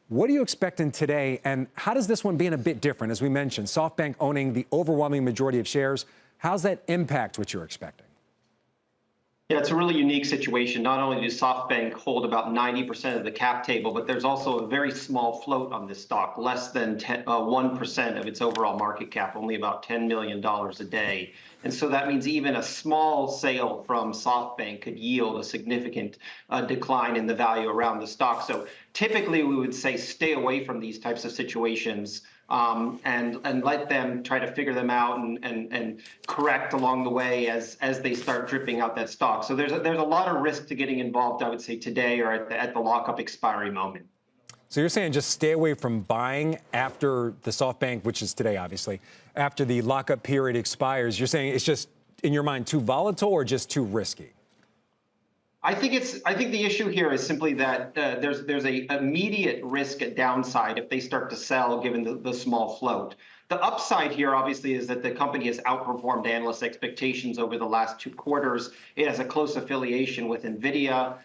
What are you expecting today, and how does this one being a bit different? As we mentioned, Softbank owning the overwhelming majority of shares, how's that impact what you're expecting? Yeah, it's a really unique situation. Not only does SoftBank hold about 90% of the cap table, but there's also a very small float on this stock, less than 1% of its overall market cap, only about $10 million a day. And so that means even a small sale from SoftBank could yield a significant decline in the value around the stock. So typically we would say stay away from these types of situations. And let them try to figure them out and correct along the way as they start dripping out that stock. So there's a lot of risk to getting involved, I would say, today or at the lockup expiry moment. So you're saying just stay away from buying after the SoftBank, which is today, obviously, after the lockup period expires. You're saying it's just, in your mind, too volatile or just too risky? I think the issue here is simply that there's a immediate risk at downside if they start to sell, given the small float. The upside here, obviously, is that the company has outperformed analyst expectations over the last 2 quarters. It has a close affiliation with NVIDIA.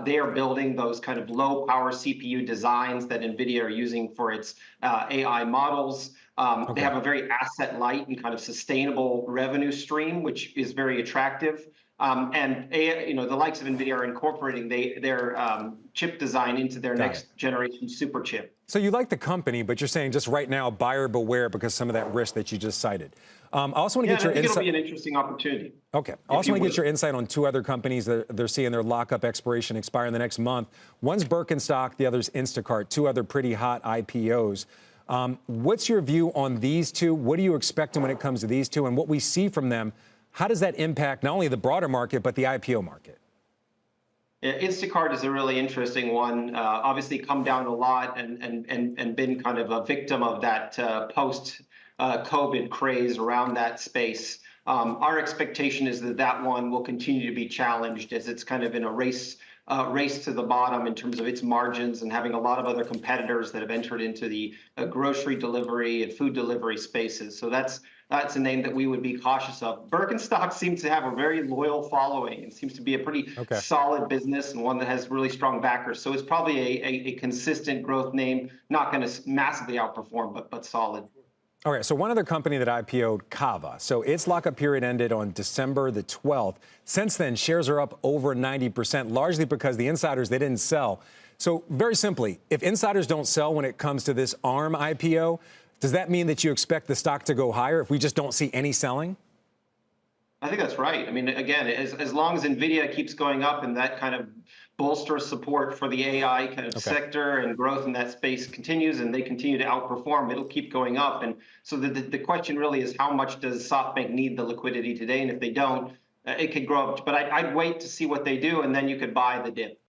They are building those kind of low-power CPU designs that NVIDIA are using for its AI models. They have a very asset-light and kind of sustainable revenue stream, which is very attractive. And the likes of NVIDIA are incorporating their chip design into their next generation super chip. So you like the company, but you're saying just right now, buyer beware because some of that risk that you just cited. I also want to get your insight. It'll be an interesting opportunity. Okay. I also want to get your insight on 2 other companies that they're seeing their lockup expiration expire in the next month. One's Birkenstock, the other's Instacart, 2 other pretty hot IPOs. What's your view on these 2? What are you expecting when it comes to these 2? And what we see from them, how does that impact not only the broader market, but the IPO market? Yeah, Instacart is a really interesting one. Obviously come down a lot and been kind of a victim of that post-COVID craze around that space. Our expectation is that one will continue to be challenged as it's kind of in a race to the bottom in terms of its margins and having a lot of other competitors that have entered into the grocery delivery and food delivery spaces. So that's a name that we would be cautious of. Birkenstock seems to have a very loyal following. It seems to be a pretty solid business and one that has really strong backers. So it's probably a consistent growth name, not going to massively outperform, but solid. All right, so one other company that IPO'd, Kava. So its lockup period ended on December the 12th. Since then, shares are up over 90%, largely because the insiders, they didn't sell. So very simply, if insiders don't sell when it comes to this ARM IPO, does that mean that you expect the stock to go higher if we just don't see any selling? I think that's right. I mean, again, as long as NVIDIA keeps going up and that kind of bolsters support for the AI kind of sector and growth in that space continues and they continue to outperform, it'll keep going up. And so the question really is how much does SoftBank need the liquidity today? And if they don't, it could grow up. But I'd wait to see what they do, and then you could buy the dip.